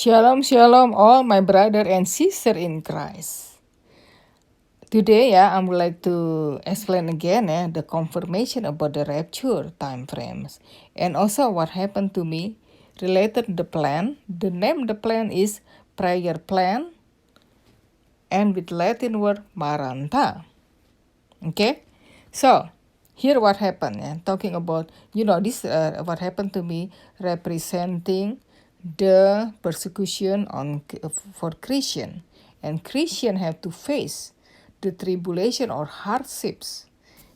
Shalom, shalom, all my brother and sister in Christ. Today, I would like to explain again the confirmation about the rapture time frames and also what happened to me related to the plan. The name of the plan is prayer plan and with Latin word Maranta. Okay, so here what happened. Talking about this what happened to me representing the persecution for Christian, and Christian have to face the tribulation or hardships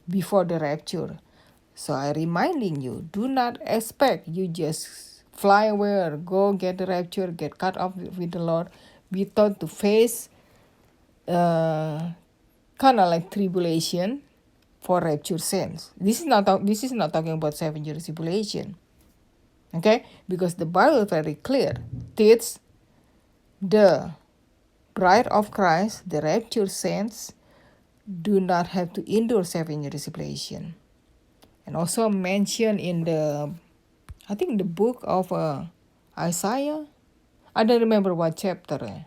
before the rapture. So I reminding you, do not expect you just fly away or go get the rapture, get cut off with the Lord without to face kind of like tribulation for rapture saints. This is not talking about 7 years tribulation, okay? Because the Bible is very clear. Teach the bride of Christ, the rapture saints, do not have to endure 7 years tribulation. And also mentioned in I think the book of Isaiah. I don't remember what chapter.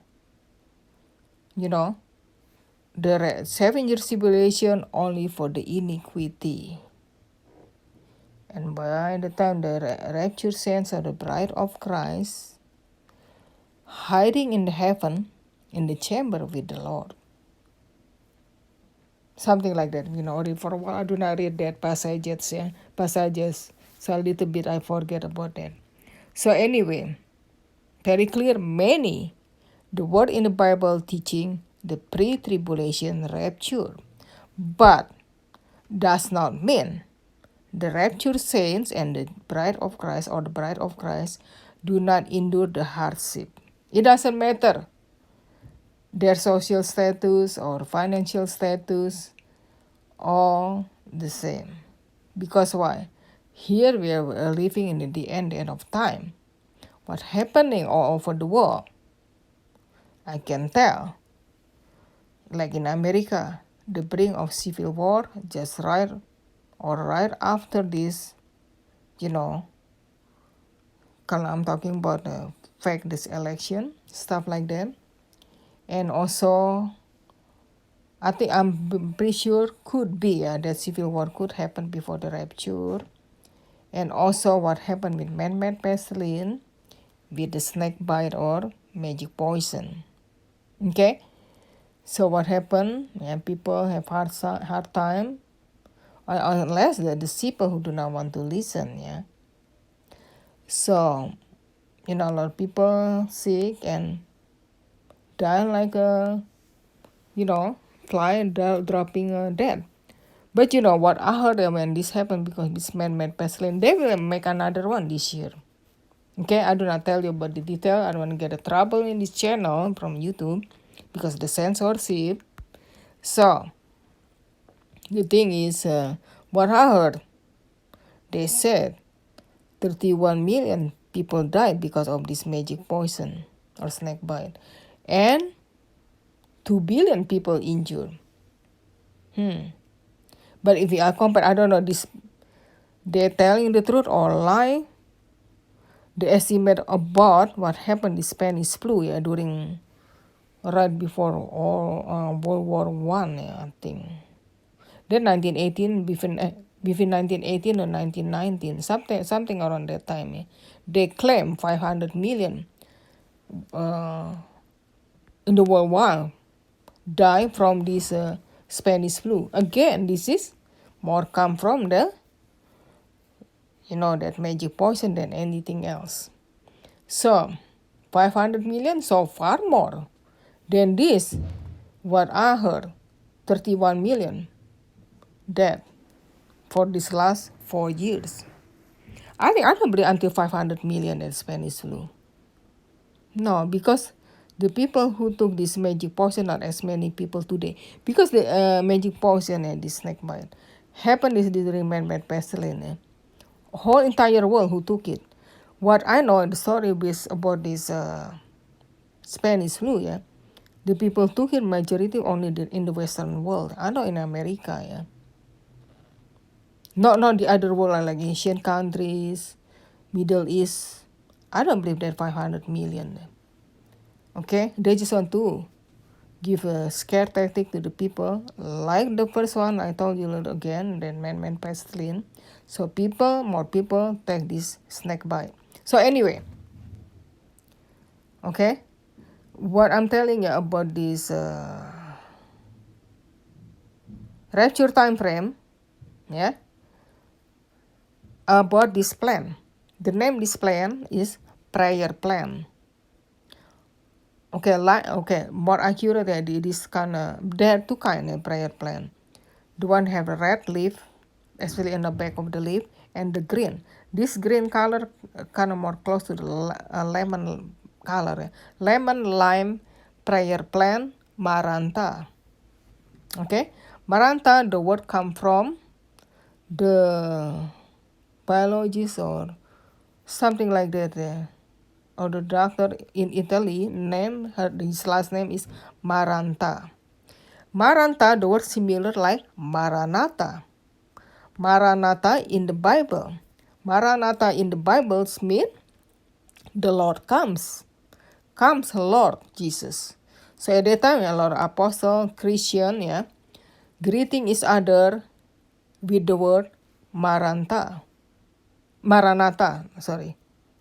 The 7 years tribulation only for the iniquity. And by the time the rapture saints are the bride of Christ, hiding in the heaven, in the chamber with the Lord. Something like that. For a while I do not read that passages. So a little bit I forget about that. So anyway, very clear, the word in the Bible teaching the pre-tribulation rapture. But does not mean the rapture saints and the bride of Christ or the bride of Christ do not endure the hardship. It doesn't matter their social status or financial status, all the same. Because why? Here we are living in the end of time. What's happening all over the world, I can tell. Like in America, the brink of civil war just right after this, I'm talking about this election, stuff like that. And also, I'm pretty sure could be that civil war could happen before the rapture. And also what happened with man-made pestilence, with the snake bite or magic poison. Okay? So what happened? People have hard time, unless the people who do not want to listen. So, a lot of people sick and die like fly dropping dead. But what I heard when this happened, because this man-made pestilence, they will make another one this year. Okay, I do not tell you about the detail. I don't want to get a trouble in this channel from YouTube because the censorship. So, the thing is, what I heard, they said 31 million people died because of this magic poison or snake bite. And 2 billion people injured. But if I compare, I don't know, they're telling the truth or lie. The estimate about what happened in Spanish flu during right before World War One, I think. Then 1918, between 1918 and 1919, something around that time. They claim 500 million in the World War die from this Spanish flu. Again, this is more come from the that magic poison than anything else. So 500 million, so far more than this. What I heard, 31 million dead for this last 4 years. I think I don't believe until 500 million in Spanish flu. No, because the people who took this magic poison, not as many people today. Because the magic poison and this snake bite happened during man-made pestilence. Whole entire world who took it. What I know, the story is about this Spanish flu, the people took it majority only in the Western world. I know in America, not the other world like Asian countries, Middle East. I don't believe that 500 million. Okay, they just want to give a scare tactic to the people, like the first one I told you again, then man pestilence. So more people take this snake bite. So anyway, okay, what I'm telling you about this rapture time frame, yeah, about this plan. The name this plan is prayer plan. Okay, more accurate, this kind of, there are two kind of prayer plan. The one have a red leaf, especially in the back of the leaf, and the green. This green color kind of more close to the lemon color. Lemon lime prayer plan Maranta. Okay, Maranta, the word come from the biologist or something like that. Or the doctor in Italy his last name is Maranta. Maranta, the word similar like Maranatha. Maranatha in the Bible. Maranatha in the Bible means the Lord comes. Comes Lord Jesus. So at that time, a lot of apostle, Christian, greeting each other with the word Maranatha.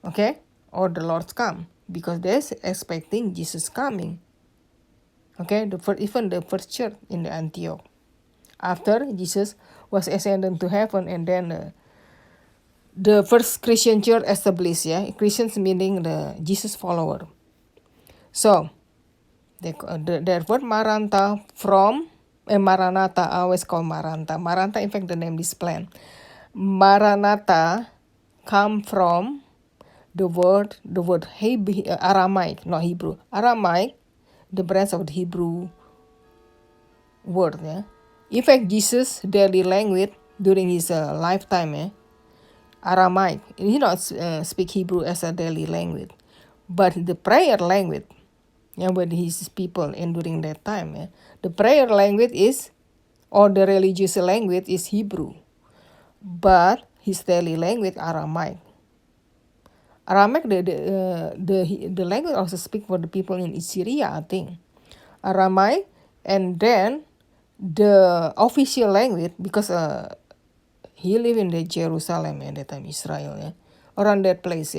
Okay? Or the Lord's come. Because they're expecting Jesus coming. Okay? Even the first church in the Antioch. After Jesus was ascended to heaven, and then the first Christian church established, Christians meaning the Jesus follower. So, the word Maranatha from, Maranatha, I always call Maranatha. Maranatha, in fact, the name is plan. Maranatha come from the word Aramaic, not Hebrew. Aramaic, the branch of the Hebrew word. In fact, Jesus' daily language during his lifetime, Aramaic. He did not speak Hebrew as a daily language, but the prayer language, with his people and during that time, the prayer language is, or the religious language is Hebrew, but his daily language Aramaic. Aramaic, the language also speak for the people in Syria, I think. Aramaic, and then the official language, because he lived in the Jerusalem at that time, Israel, around that place,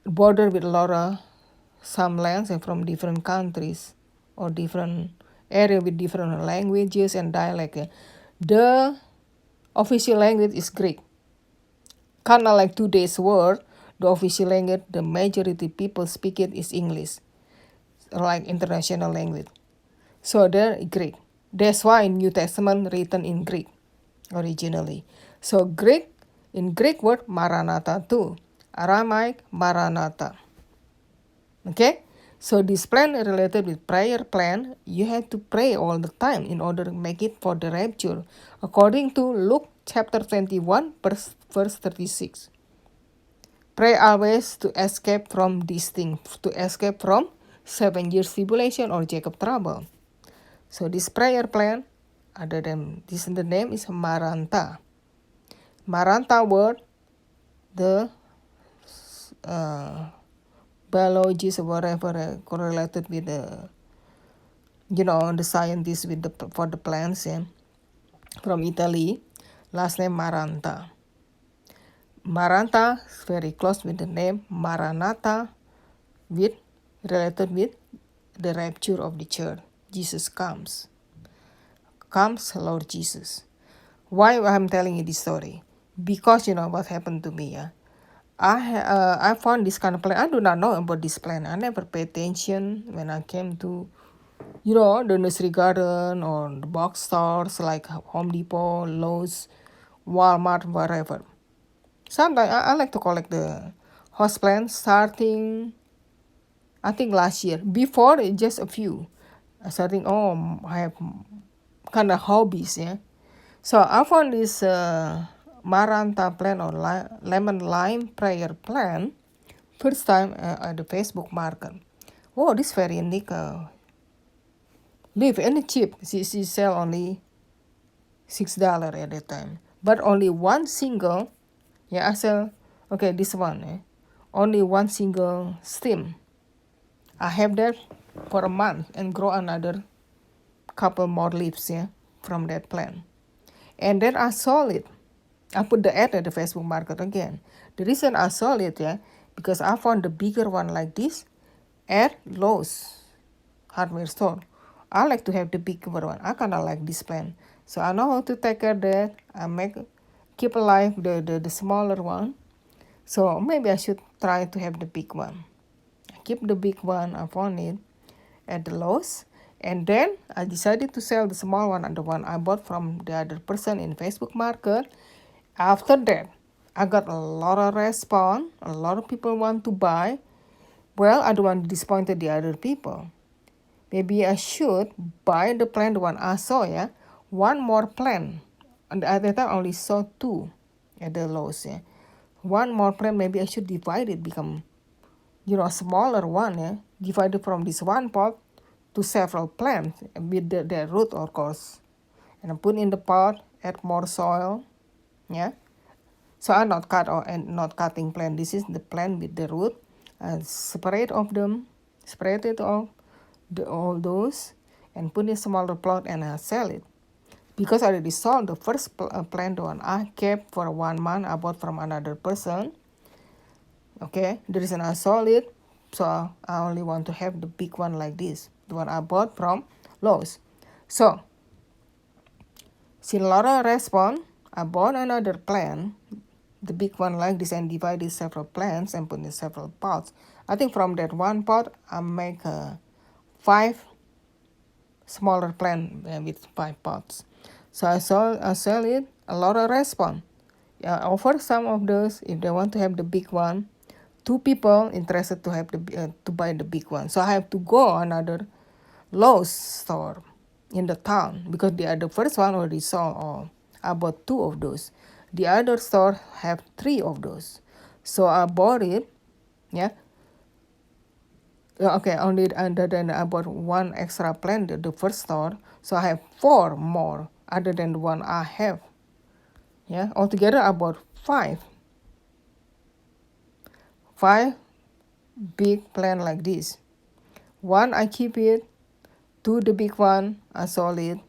border with a lot of some lands from different countries or different area with different languages and dialect. The official language is Greek. Kind of like today's world, the official language, the majority people speak it is English, like international language. So they're Greek. That's why New Testament written in Greek originally. So Greek, in Greek word Maranatha too. Aramaic Maranatha. Okay? So this plan related with prayer plan, you have to pray all the time in order to make it for the rapture. According to Luke chapter 21 verse 36. Pray always to escape from this thing, to escape from 7 years tribulation or Jacob trouble. So this prayer plan, other than this, the name is Maranta. Maranta word, the biologists or whatever correlated with the, the scientists with for the plants, from Italy, last name Maranta. Maranta is very close with the name Maranatha, related with the rapture of the church. Jesus comes. Comes Lord Jesus. Why I'm telling you this story? Because what happened to me. I found this kind of plan. I do not know about this plan. I never pay attention when I came to, the nursery garden or the box stores like Home Depot, Lowe's, Walmart, wherever. Sometimes I like to collect the house plants starting, I think last year. Before, just a few. Starting, I have kind of hobbies, So I found this Maranta plant or lemon lime prayer plant first time at the Facebook market. Oh, this very unique leaf and cheap. She sell only $6 at that time, but only one single. I sell. Okay, this one. Only one single stem. I have that for a month and grow another couple more leaves, yeah, from that plant. And then I sold it. I put the ad at the Facebook market again. The reason I sold it, yeah, because I found the bigger one like this at Lowe's hardware store. I like to have the bigger one. I kind of like this plant. So I know how to take care of that. Keep alive the smaller one. So maybe I should try to have the big one. I keep the big one. I found it at the Lowe's. And then I decided to sell the small one and the one I bought from the other person in Facebook Market. After that, I got a lot of response. A lot of people want to buy. Well, I don't want to disappoint the other people. Maybe I should buy the plant the one I saw, yeah. One more plant. And at that time I only saw 2 at the Lowe's, yeah. One more plant, maybe I should divide it, become, a smaller one, yeah. Divide it from this one pot to several plants with the root, of course. And I put in the pot, add more soil, yeah. So I'm not cutting plant. This is the plant with the root. And separate of them, separate it off all those, and put in smaller plot and I sell it. Because I already sold the first plant one I kept for 1 month. I bought from another person. Okay, the reason I sold it, so I only want to have the big one like this, the one I bought from Lowe's. So since a lot of response, I bought another plant, the big one like this, and divided several plants and put in several pots. I think from that one pot I make 5 smaller plant with 5 pots. So I sell it, a lot of response. I offer some of those if they want to have the big one. 2 people interested to have to buy the big one. So I have to go another Lowe's store in the town because the first one already sold all. I bought 2 of those. The other store have 3 of those. So I bought it, yeah. Okay, only other than I bought 1 extra plant at the first store. So I have 4 more other than the one I have. Yeah, altogether I bought 5 big plant like this. 1 I keep it, 2 the big one I sold it,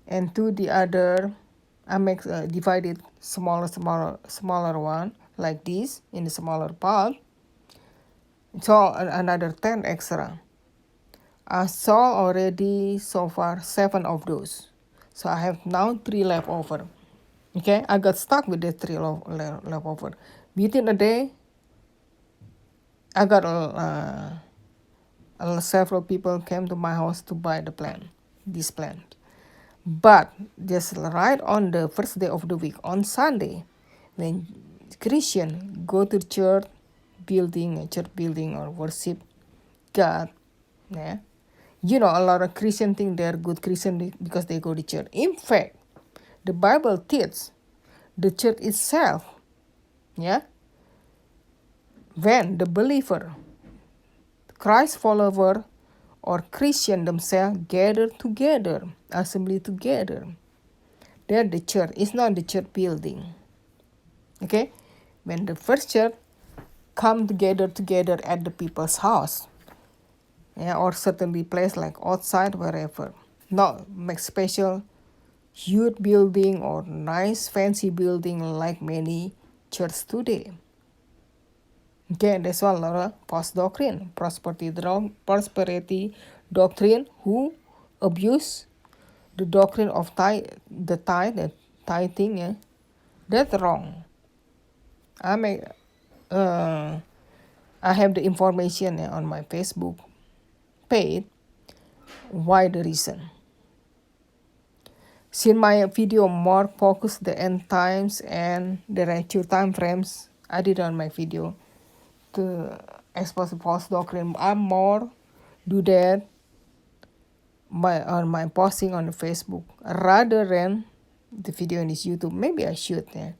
and 2 the other I make divided smaller one like this in the smaller pot. So another 10 extra. I sold already so far 7 of those. So I have now 3 left over. Okay, I got stuck with the 3 left over. Within a day, I got several people came to my house to buy this plant. But just right on the first day of the week, on Sunday, when Christian go to church building or worship God, yeah, a lot of Christian think they're good Christian because they go to church. In fact, the Bible teaches the church itself, yeah, when the believer, Christ follower, or Christian themselves gather together, assembly together, they're the church. It's not the church building. Okay, when the first church come together at the people's house, yeah, or certainly place like outside, wherever, not make special huge building or nice fancy building like many churches today. Okay, that's why a lot of false doctrine, prosperity doctrine, who abuse the doctrine of the tithing, yeah, that's wrong. I have the information on my Facebook page. Why the reason? Since my video more focused the end times and the rapture time frames, I did on my video to expose the false doctrine. I more do that on my posting on the Facebook rather than the video in this YouTube. Maybe I should, yeah.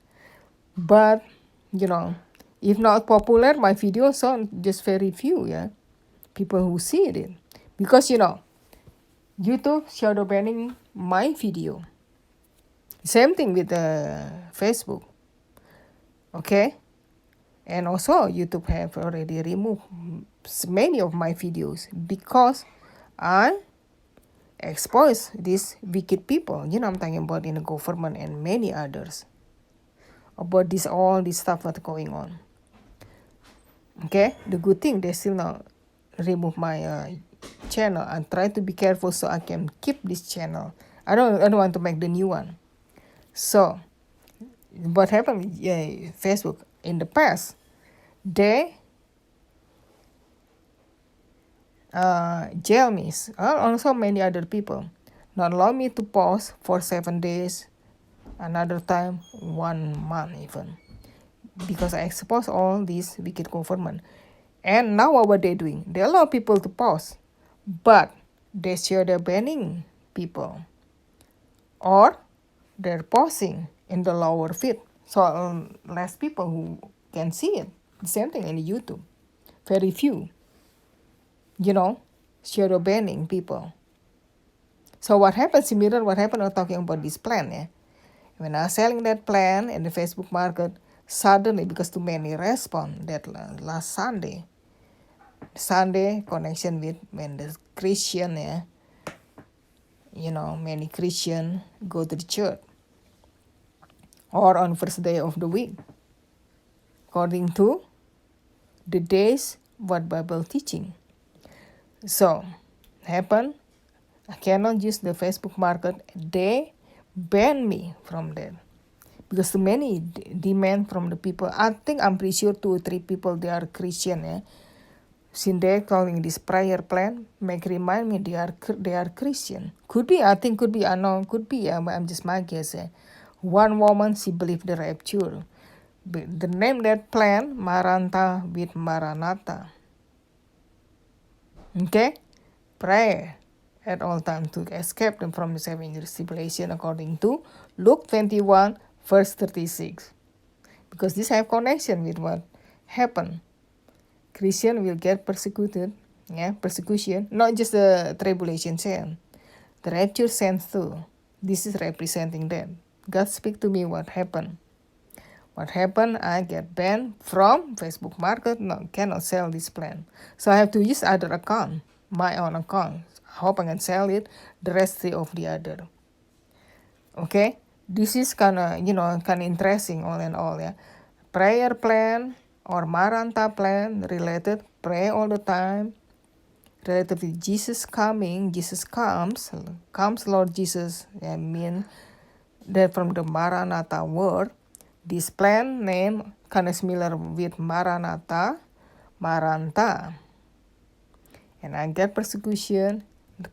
But if not popular, my videos are just very few, yeah, people who see it. Because YouTube shadow banning my video. Same thing with Facebook. Okay, And also YouTube have already removed many of my videos because I expose these wicked people. I'm talking about in the government and many others about all this stuff that's going on. Okay, the good thing they still not remove my channel and try to be careful so I can keep this channel. I don't want to make the new one. So what happened with Facebook in the past, they jail me, also many other people, not allow me to post for 7 days, another time 1 month even, because I expose all these wicked government. And now what they doing? They allow people to post, but they sure they're banning people, or they're posting in the lower feed, so less people who can see it. The same thing in YouTube, very few, shadow banning people. So what happened, similar what happened, I'm talking about this plan, yeah. When I was selling that plan in the Facebook market, suddenly, because too many respond that last Sunday connection with when the Christian, yeah, many Christian go to the church, or on first day of the week, according to the days what Bible teaching. So happen, I cannot use the Facebook market. They ban me from that because too many demand from the people. I'm pretty sure 2 or 3 people, they are Christian, yeah. Since they're calling this prayer plan, remind me they are Christian. Could be, I think could be unknown, could be, I'm just my guess. One woman, she believed the rapture. The name that plan, Maranta with Maranatha. Okay? Pray at all times to escape them from the 7 years tribulation, according to Luke 21, verse 36. Because this have connection with what happened. Christian will get persecuted, persecution, not just the tribulation sin, the rapture sense too. This is representing that. God speak to me what happened. What happened, I get banned from Facebook market, cannot sell this plan. So I have to use other account, my own account. Hope I can sell it, the rest of the other. Okay, this is kinda interesting all in all, yeah. Prayer plan or Maranta plan related, pray all the time, related to Jesus coming. Jesus comes Lord Jesus. I mean that from the Maranatha word, this plan name kind of similar with Maranatha, Maranta. And I get persecution,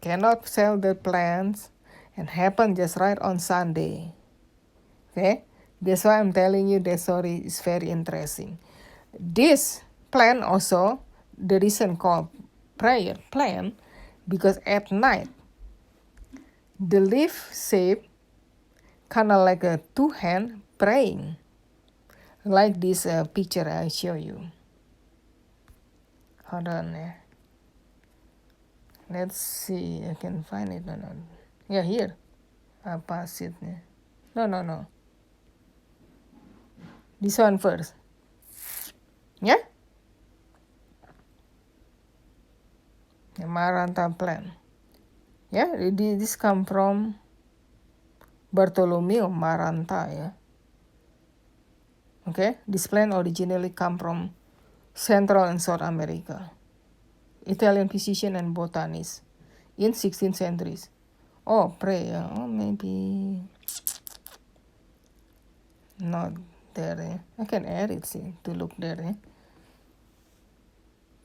cannot sell the plans, and happen just right on Sunday. Okay, that's why I'm telling you the story is very interesting. This plan also, the reason called prayer plan, because at night the leaf shape kind of like a 2 hand praying, like this picture I show you. Hold on, let's see, I can find it. No. Yeah, here. I pass it. No. This one first. Yeah? The Maranta plan. Yeah, this come from Bartolomeo Maranta, yeah. Okay, this plan originally come from Central and South America. Italian physician and botanist in 16th centuries. Oh, prayer. Oh, maybe not there. I can add it, see, to look there.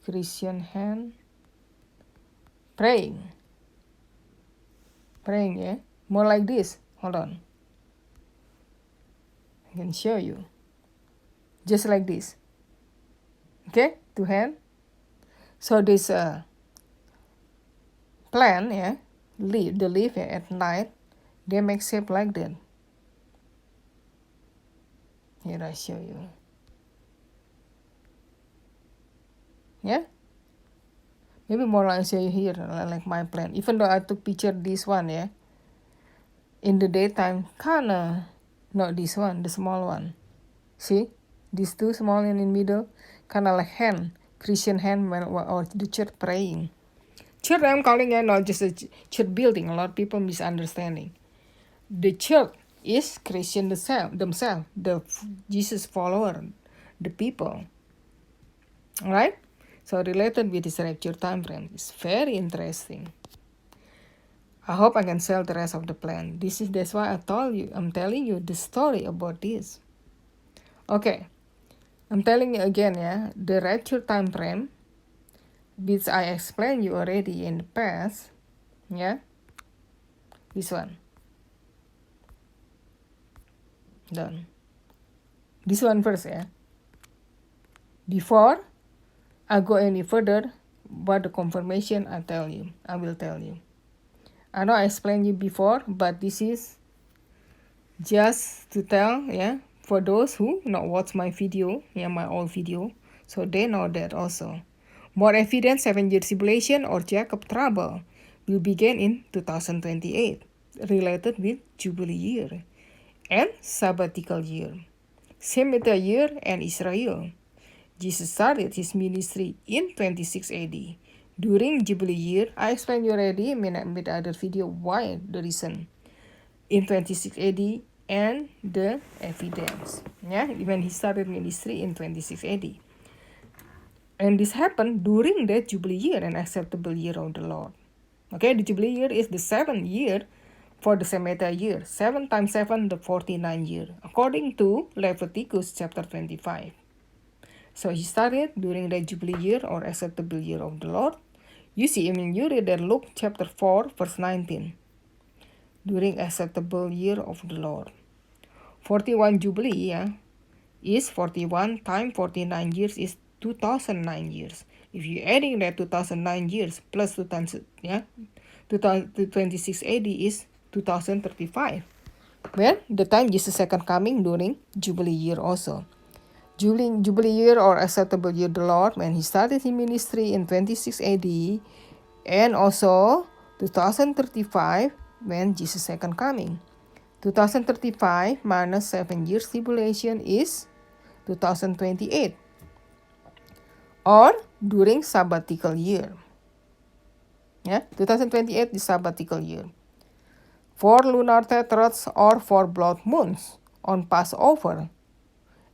Christian hand praying, yeah. More like this. Hold on. I can show you. Just like this. Okay, 2 hand. So this plant, yeah, the leaf at night, they make shape like that. Here I show you. Yeah, maybe more I show you here, like my plant. Even though I took picture this one, yeah, in the daytime, kinda not this one, the small one. See, These two small and in middle, kind of like hand, Christian hand or the church praying. Church I'm calling it not just a church building. A lot of people misunderstanding. The church is Christian themselves, the Jesus follower, the people. Alright? So related with this rapture time frame is very interesting. I hope I can sell the rest of the plan. That's why I'm telling you the story about this. Okay. I'm telling you again, yeah, the rapture time frame, which I explained you already in the past, yeah, this one. Done. This one first, yeah. Before I go any further, what the confirmation I will tell you. I know I explained you before, but this is just to tell, yeah, for those who not watch my video, yeah, my old video, so they know that also. More evidence 7-year tribulation or Jacob trouble will begin in 2028, related with Jubilee year and sabbatical year, Shemitah year and Israel. Jesus started his ministry in 26 AD. During Jubilee year, I explained you already in the other video why the reason in 26 AD and the evidence. Yeah, when he started ministry in 26 AD. And this happened during the Jubilee year, an acceptable year of the Lord. Okay, the Jubilee year is the 7th year for the Shemitah year. 7 times 7, the 49 year, according to Leviticus chapter 25. So he started during the Jubilee year or acceptable year of the Lord. You see, you read that Luke chapter 4, verse 19. During acceptable year of the Lord. 41 Jubilee, yeah, is 41 times 49 years is 2009 years. If you're adding that 2009 years plus 2000, yeah, 26 AD is 2035. Well, the time Jesus' second coming during Jubilee year also. Jubilee year or acceptable year of the Lord when he started his ministry in 26 AD and also 2035 when Jesus' second coming. 2035 minus 7 years tribulation is 2028 or during sabbatical year. Yeah, 2028 is sabbatical year. 4 lunar tetrads or 4 blood moons on Passover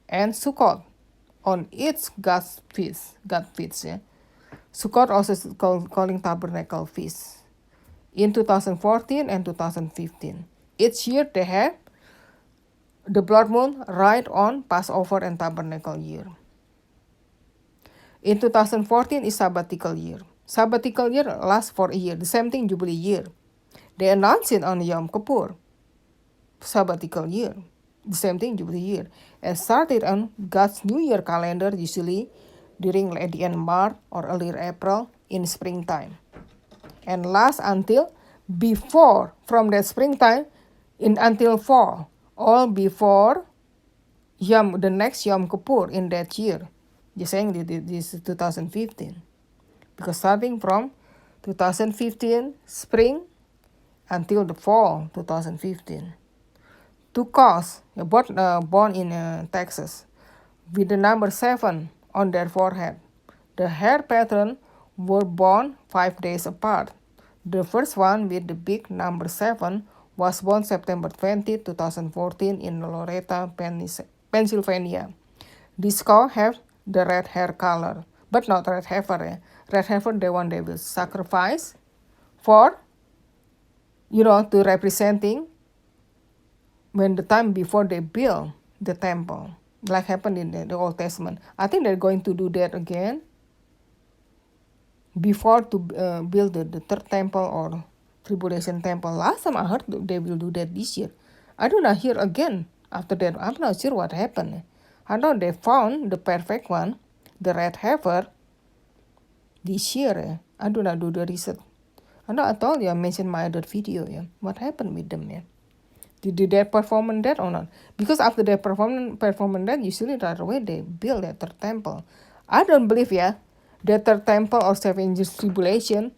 and Sukkot on its God's feast. Yeah. Sukkot also is calling tabernacle feast in 2014 and 2015. Each year they have the blood moon right on Passover and tabernacle year. In 2014 is sabbatical year. Sabbatical year lasts for a year. The same thing Jubilee year. They announce it on Yom Kippur. Sabbatical year. The same thing Jubilee year. And started on God's New Year calendar usually during at the end March or earlier April in springtime. And lasts until before, from that springtime until fall, all before the next Yom Kippur in that year. Just saying this is 2015. Because starting from 2015 spring until the fall 2015. Two cows born in Texas with the number 7 on their forehead. The hair pattern were born 5 days apart. The first one with the big number 7 was born September 20, 2014 in Loretto, Pennsylvania. This cow have the red hair color, but not red heifer. Red heifer, the one they will sacrifice for, to representing when the time before they build the temple, like happened in the Old Testament. I think they're going to do that again before to build the third temple or tribulation temple. Last time I heard they will do that this year. I do not hear again after that. I'm not sure what happened. I know they found the perfect one, the red heifer, this year. I do not do the research. I know I told you, I mentioned my other video. Yeah, what happened with them? Yeah, did they perform that or not? Because after they perform that, usually right away they build that third temple. I don't believe, the third temple or 7 years tribulation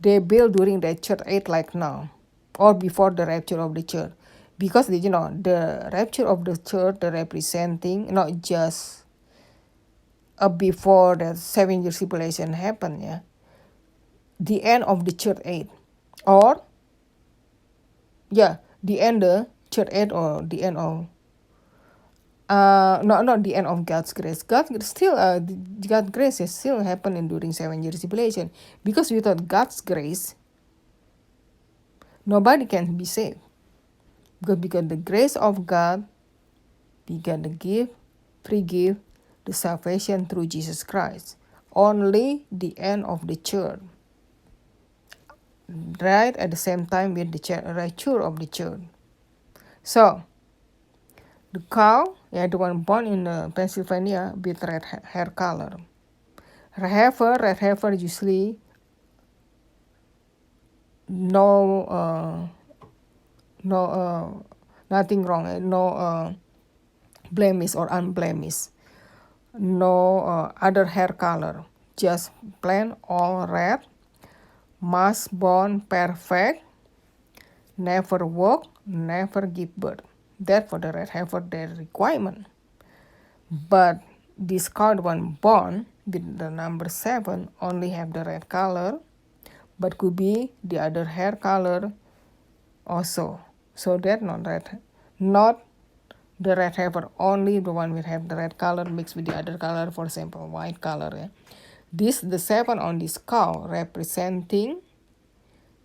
they build during the church age like now, or before the rapture of the church. because the rapture of the church, the representing not just before the 7 year tribulation happened, the end of the church age, or the end the church age, or the end of not the end of God's grace. God's grace is still happening during 7 year tribulation, because without God's grace, nobody can be saved. Because the grace of God, we got the gift, free gift, the salvation through Jesus Christ. Only the end of the church, right at the same time with the rapture of the church. So, the cow, the one born in Pennsylvania with red hair color. Red heifer usually no nothing wrong, no blemish or unblemished, no other hair color, just plain all red, must born perfect, never work, never give birth. That for the red heifer their requirement. But this cow one born with the number 7 only have the red color, but could be the other hair color also. So that not the red heifer, only the one will have the red color mixed with the other color, for example white color. This the 7 on this cow representing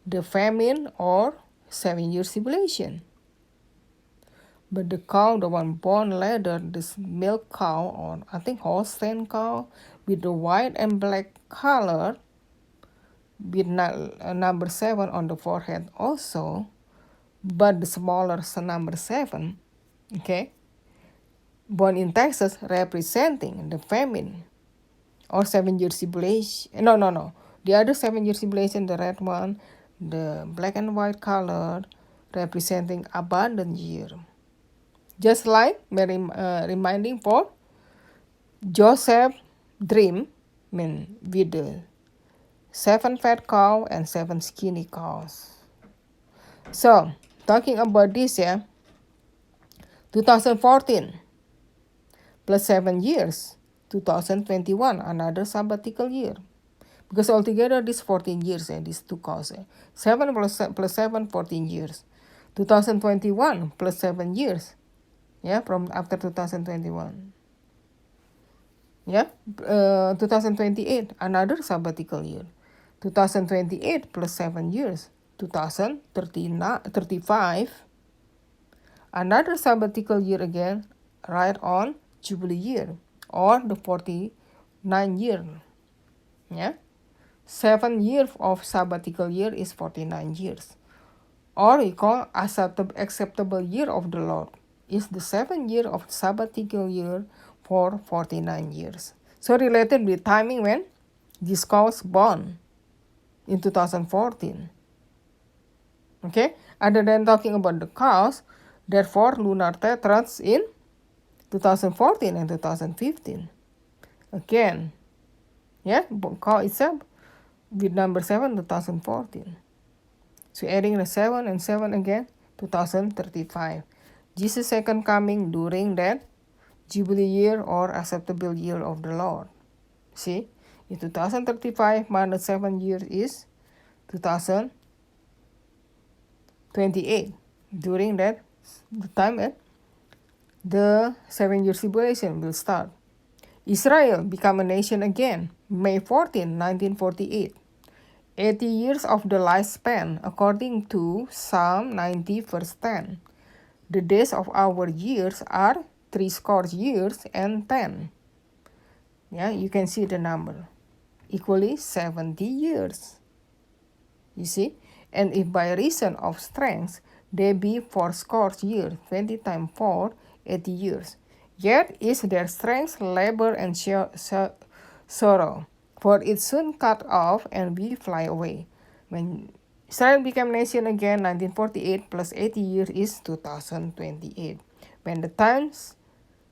the famine or 7 year tribulation. But the cow, the one born later, this milk cow, or I think Holstein cow, with the white and black color, with number 7 on the forehead also, but the smaller number 7, okay, born in Texas, representing the famine or 7 year tribulation. No. The other 7 year tribulation, the red one, the black and white color, representing abundant year. Just like reminding for Joseph's dream, with the 7 fat cow and 7 skinny cows. So, talking about this, 2014 plus 7 years, 2021, another sabbatical year. Because altogether, this 14 years, these two cows. 7 plus 7, 14 years. 2021 plus 7 years, from after 2021. 2028, another sabbatical year. 2028 plus 7 years, 2035, another sabbatical year again, right on Jubilee year, or the 49 year. 7 years of sabbatical year is 49 years. Or we call acceptable year of the Lord is the 7 year of sabbatical year for 49 years. So related with timing when this cow was born in 2014. Okay, other than talking about the cows, therefore lunar tetrads in 2014 and 2015. Again, cow itself with number 7, 2014. So adding the 7 and 7 again, 2035. Jesus' second coming during that Jubilee year or acceptable year of the Lord. See, in 2035 minus 7 years is 2028. During that the time the 7 year tribulation will start. Israel become a nation again, May 14, 1948. 80 years of the lifespan, according to Psalm 90 verse 10. The days of our years are 70 years and 10. You can see the number. Equally 70 years. You see? And if by reason of strength, they be 80 years, 20 times 4, 80 years. Yet is their strength, labor, and sorrow. For it soon cut off and we fly away. When Israel became nation again, 1948 plus 80 years is 2028. When the times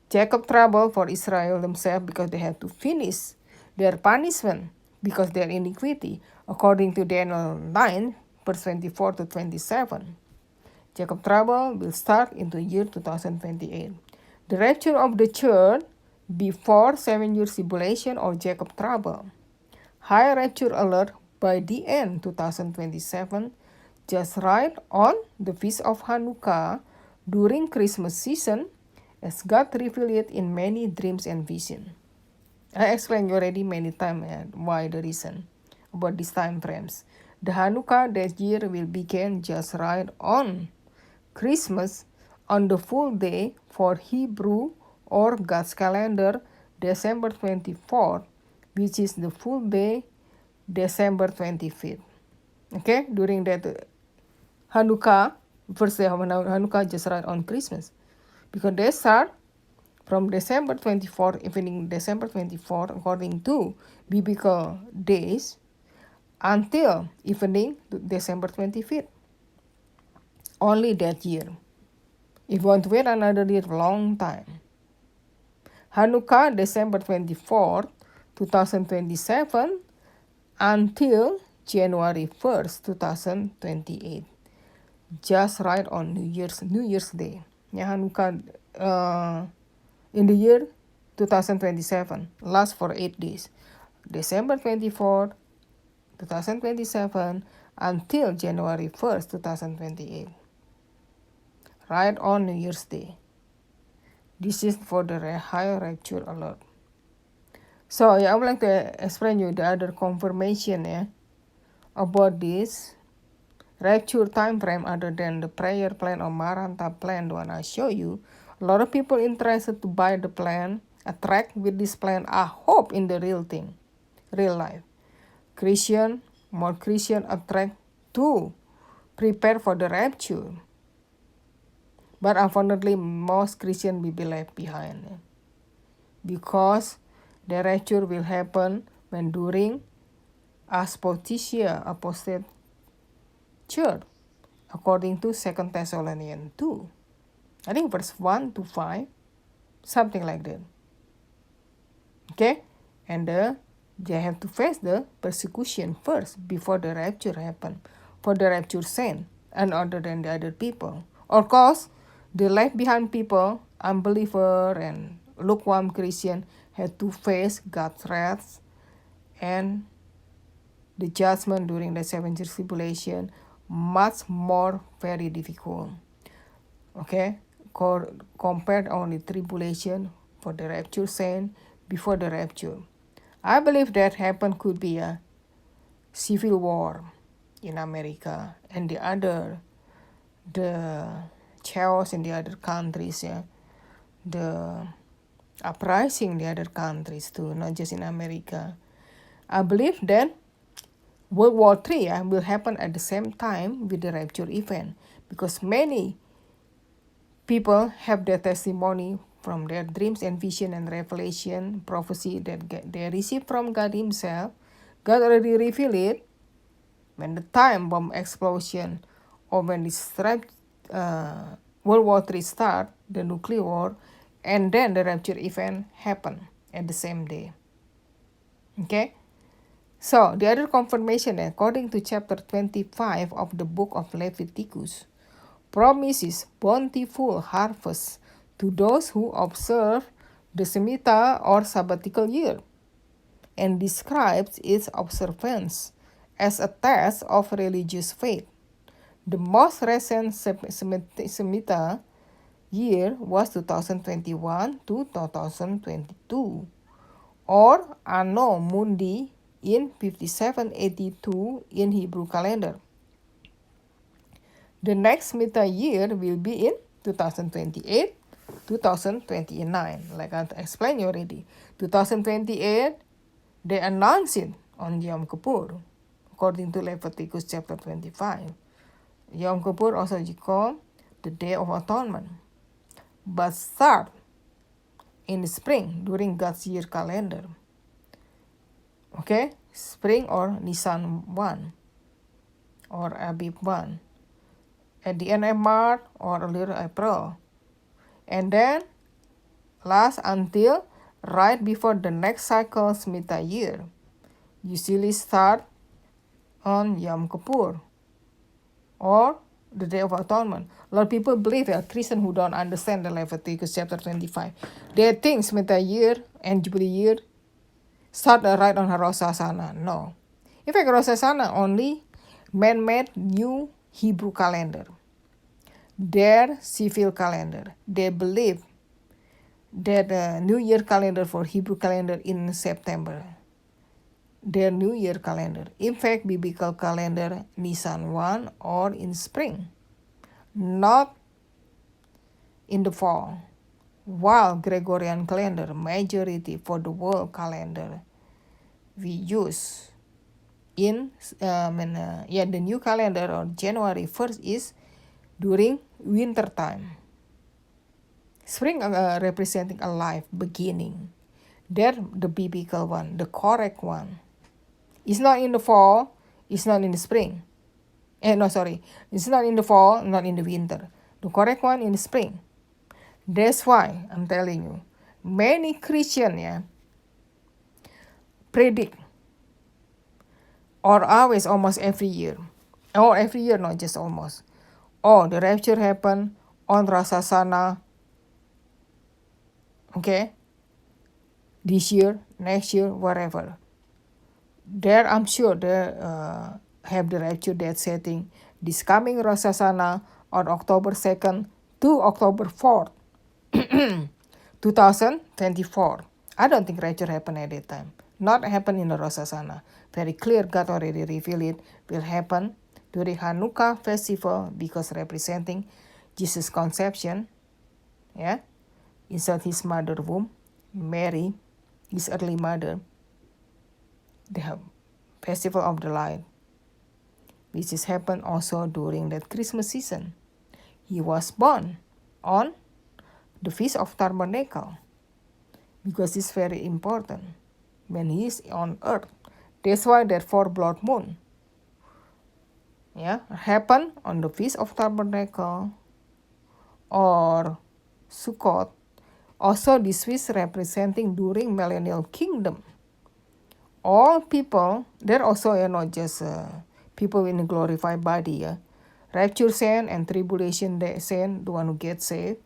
Jacob trouble for Israel themselves because they had to finish their punishment because their iniquity, according to Daniel 9, verse 24 to 27. Jacob trouble will start in the year 2028. The rapture of the church before 7 years tribulation or Jacob trouble. High rapture alert by the end 2027, just right on the feast of Hanukkah during Christmas season, as God revealed it in many dreams and visions. I explained already many times why the reason about these time frames. The Hanukkah that year will begin just right on Christmas on the full day for Hebrew or God's calendar, December 24th, which is the full day, December 25th. Okay, during that Hanukkah, first day of Hanukkah, just right on Christmas. Because they start from December 24th, evening December 24th, according to biblical days, until evening December 25th. Only that year. If you want to wait another year, long time. Hanukkah, December 24th, 2027, until January 1st, 2028. Just right on New Year's Day. Ya, Hanukkah in the year 2027, last for 8 days. December 24th, 2027, until January 1st, 2028. Right on New Year's Day. This is for the high rapture alert. So I would like to explain you the other confirmation about this rapture time frame other than the prayer plan or Maranta plan, the one I show you. A lot of people interested to buy the plan, attract with this plan, I hope in the real thing, real life. More Christian attract to prepare for the rapture. But unfortunately, most Christians will be left behind. Because the rapture will happen when during apostate church, according to 2 Thessalonians 2. I think verse 1 to 5, something like that. Okay? And they have to face the persecution first before the rapture happen. For the rapture saint and other than the other people. Of course, the left behind people, unbeliever and lukewarm Christian, had to face God's wrath and the judgment during the 7 years tribulation, much more very difficult. Okay, compared only tribulation for the rapture saint before the rapture. I believe that happen could be a civil war in America and the chaos in the other countries, the uprising in the other countries too, not just in America. I believe that World War III will happen at the same time with the rapture event, because many people have their testimony from their dreams and vision and revelation, prophecy that they receive from God himself. God already revealed it when the time bomb explosion or when the World War III start, the nuclear war, and then the rapture event happen at the same day. Okay? So, the other confirmation, according to chapter 25 of the book of Leviticus, promises bountiful harvest to those who observe the Shemitah or sabbatical year, and describes its observance as a test of religious faith. The most recent Shemitah year was 2021 to 2022, or Anno Mundi in 5782 in Hebrew calendar. The next Shemitah year will be in 2028, 2029. Like I explained already. 2028, they announced it on Yom Kippur, according to Leviticus chapter 25. Yom Kippur also called the Day of Atonement, but start in the spring during God's year calendar. Okay, spring or Nisan 1 or Abib 1. At the end of March or earlier April. And then last until right before the next cycle Shemitah year. Usually start on Yom Kippur or the Day of Atonement. A lot of people believe, Christians who don't understand the Leviticus chapter 25, they think Shemitah year and Jubilee year start right on Rosh Hashanah. No. In fact, Rosh Hashanah only man-made new Hebrew calendar. Their civil calendar. They believe that the New Year calendar for Hebrew calendar in September. Their New Year calendar. In fact, biblical calendar Nisan 1 or in spring, not in the fall. While Gregorian calendar, majority for the world calendar, we use in the new calendar on January 1st is during winter time. Spring representing a life beginning. That the biblical one, the correct one. It's not in the fall, it's not in the spring. It's not in the fall, not in the winter. The correct one in the spring. That's why I'm telling you, many Christians predict, or always, almost every year, or every year, not just almost. Oh, the rapture happened on Rosh Hashanah. Okay, this year, next year, whatever. There, I'm sure they have the rapture date setting this coming Rosh Hashanah on October 2nd to October 4th, 2024. I don't think rapture happened at that time. Not happen in the Rosh Hashanah. Very clear, God already revealed it. Will happen during Hanukkah festival because representing Jesus' conception, inside his mother womb, Mary, his early mother. The festival of the light, which is happened also during that Christmas season. He was born on the Feast of Tabernacle because it's very important when he is on earth. That's why that 4 blood moon happen on the Feast of Tabernacle or Sukkot. Also this feast representing during millennial kingdom. All people, they're also not just people in a glorified body. Rapture saint and tribulation saint, the one who gets saved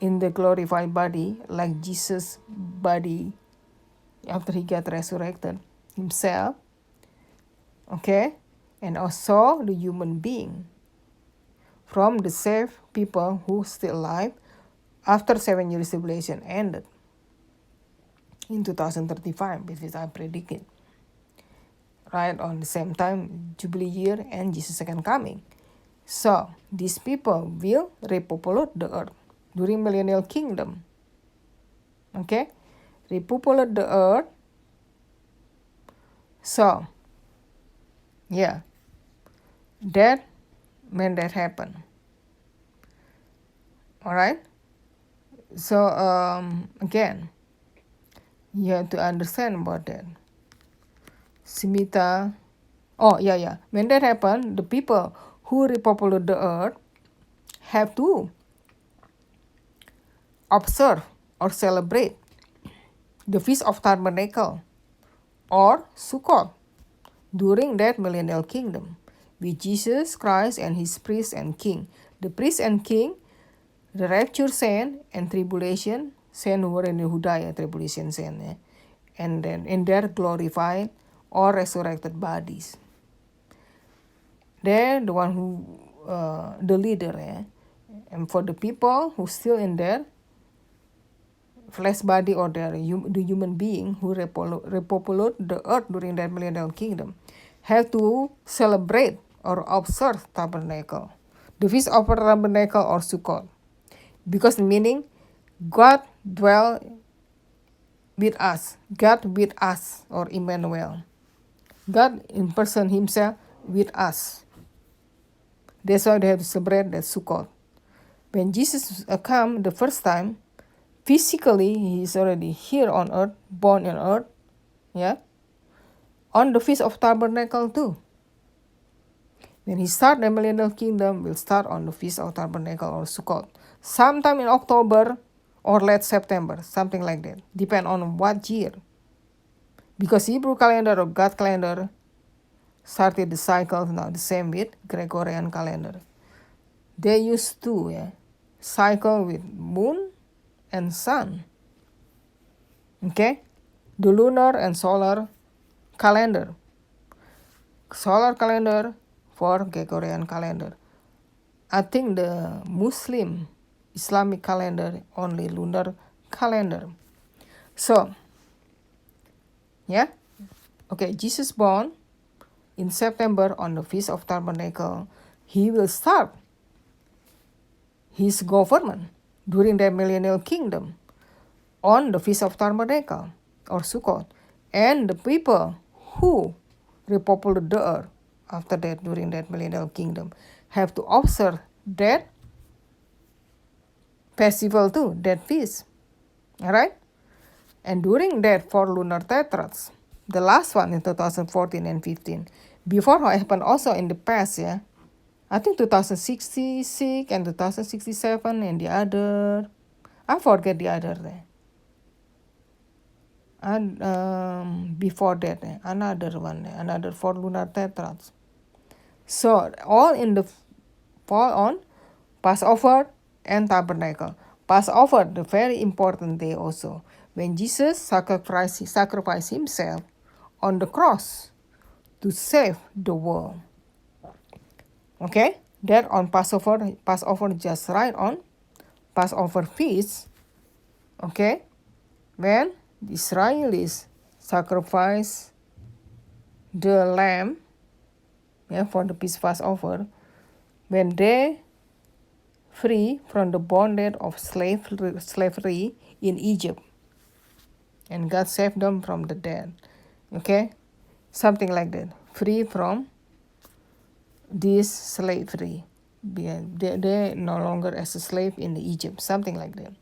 in the glorified body, like Jesus' body after he got resurrected himself. Okay, and also the human being from the saved people who still alive after 7 years tribulation ended in 2035, because I predicted. Right on the same time, Jubilee year and Jesus' second coming. So, these people will repopulate the earth during millennial kingdom. Okay? Repopulate the earth. So, that when that happened. Alright? So, again, you have to understand about that. Shemitah. When that happened, the people who repopulate the earth have to observe or celebrate the Feast of Tabernacle or Sukkot during that millennial kingdom with Jesus Christ and his priest and king. The priest and king, the rapture saint and tribulation saint who die, tribulation saint, and then in their glorified or resurrected bodies. They're the one who, the leader, and for the people who still in their flesh body or the human being who repopulate the earth during that millennial kingdom, have to celebrate or observe tabernacle, the Feast of Tabernacle or Sukkot, because meaning God dwell with us, God with us, or Emmanuel. God in person himself with us. That's why they have to celebrate that Sukkot. When Jesus come the first time, physically he is already here on earth, born on earth, on the Feast of Tabernacle too. When he start the millennial kingdom, will start on the Feast of Tabernacle or Sukkot, sometime in October or late September, something like that, depend on what year. Because Hebrew calendar or God calendar started the cycle now the same with Gregorian calendar. they used to cycle with moon and sun. Okay, the lunar and solar calendar. Solar calendar for Gregorian calendar. I think the Muslim Islamic calendar only lunar calendar. So, okay, Jesus born in September on the Feast of Tabernacle. He will start his government during the millennial kingdom on the Feast of Tabernacle or Sukkot. And the people who repopulate the earth after that during that millennial kingdom have to observe that festival too, that feast. Alright? And during that 4 lunar tetrads, the last one in 2014 and 15, before what happened also in the past, I think 2066 and 2067 and the other, I forget the other there. And before that, another one, another 4 lunar tetrads. So all in the fall on Passover and Tabernacle. Passover, the very important day also, when Jesus sacrificed himself on the cross to save the world. Okay, that on Passover just right on Passover feast. Okay, when the Israelis sacrifice the lamb for the peace Passover, when they free from the bondage of slavery in Egypt, and God saved them from the dead. Okay, something like that, free from this slavery. They no longer as a slave in Egypt, something like that.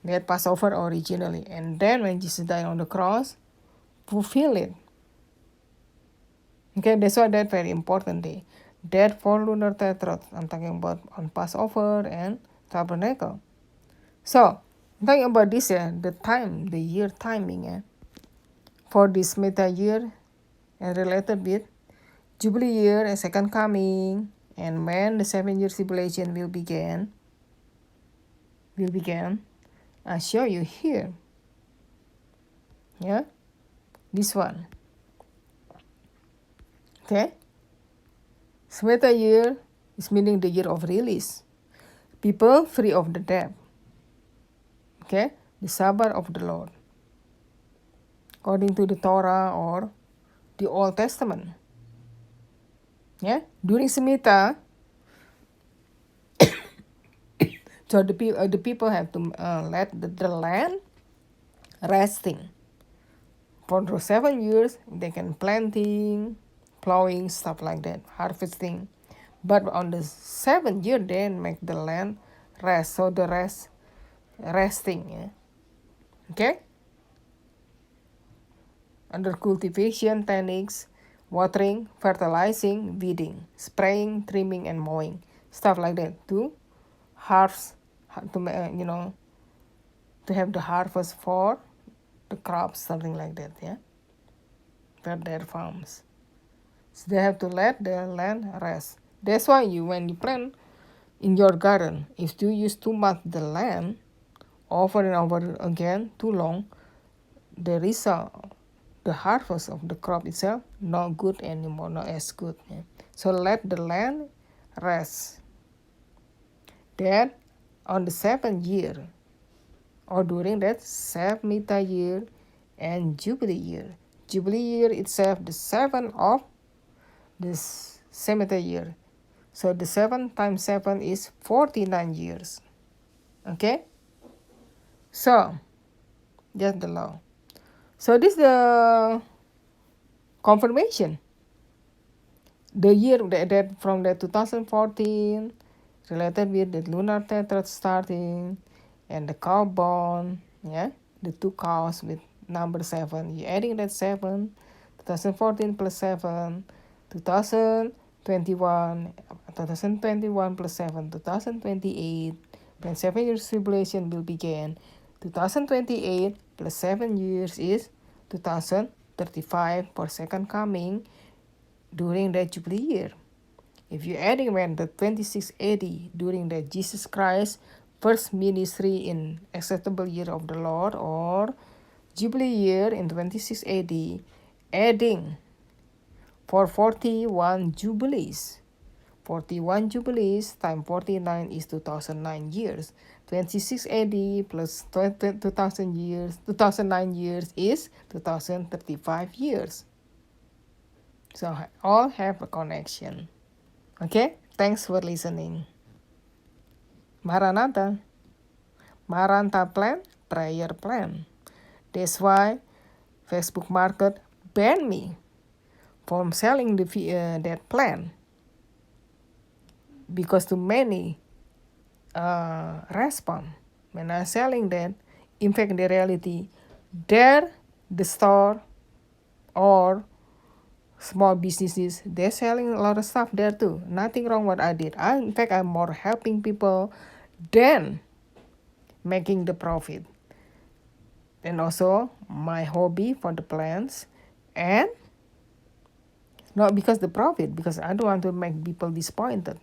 They had Passover originally, and then when Jesus died on the cross, fulfill it. Okay, that's why that very important day. That 4 lunar tetrad, I'm talking about on Passover and Tabernacle. So, I'm talking about this, the time, the year timing, for this meta year and related with Jubilee year and second coming, and when the 7-year tribulation will begin, I show you here. This one. Okay. Meta year is meaning the year of release. People free of the debt. Okay, the Sabbath of the Lord, according to the Torah or the Old Testament. During Shemitah, so the people have to let the land resting. For those 7 years, they can planting, plowing, stuff like that, harvesting. But on the 7th year, they make the land rest. So the resting. Okay? Under cultivation techniques, watering, fertilizing, weeding, spraying, trimming, and mowing, stuff like that, to harvest, to have the harvest for the crops, something like that, for their farms. So they have to let the land rest. That's why when you plant in your garden, if you use too much the land over and over again, too long, the result, the harvest of the crop itself, not good anymore, not as good. So let the land rest. Then on the 7th year, or during that Shemitah year and Jubilee year. Jubilee year itself, the 7th of this Shemitah year. So the 7 times 7 is 49 years. Okay? So, that's the law. So this is the confirmation. The year that from the 2014, related with the lunar tetrad starting, and the cow born, the 2 cows with number 7. You're adding that 7, 2014 plus 7, 2021 plus 7, 2028, when 7 years tribulation will begin. 2028 plus 7 years is 2035 for second coming during the Jubilee year. If you're adding when the 26 AD, during the Jesus Christ first ministry in acceptable year of the Lord, or Jubilee year in 26 AD, adding for 41 Jubilees. 41 Jubilees times 49 is 2009 years. 26 AD plus 2000 years, 2009 years is 2035 years. So all have a connection. Okay, thanks for listening. Maranatha. Maranatha plan, prayer plan. That's why Facebook Market banned me from selling that plan, because too many respond when I'm selling that. In fact, in the reality, the store or small businesses, they're selling a lot of stuff there too. Nothing wrong what I did. In fact, I'm more helping people than making the profit. And also my hobby for the plants, and not because the profit, because I don't want to make people disappointed.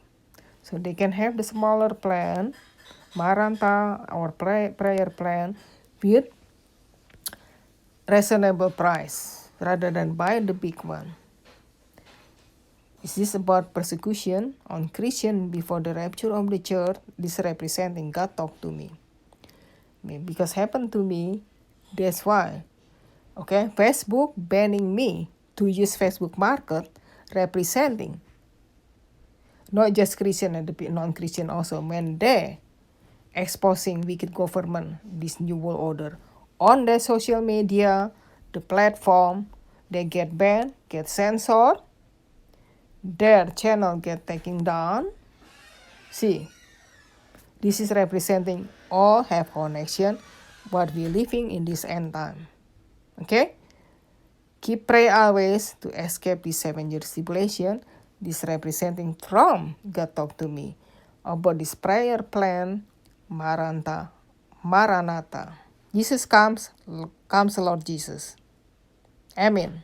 So they can have the smaller plan, Maranatha or prayer plan, with reasonable price rather than buy the big one. Is this about persecution on Christian before the rapture of the church? This representing God talk to me. Because happened to me, that's why. Okay, Facebook banning me to use Facebook Market, representing not just Christian and the non-Christian also, when they exposing wicked government, this new world order on their social media, the platform, they get banned, get censored, their channel get taken down. See, this is representing all have connection what we living in this end time. Okay, keep pray always to escape this 7 years tribulation. This representing from God talk to me about this prayer plan, Maranatha. Jesus comes, Lord Jesus. Amen.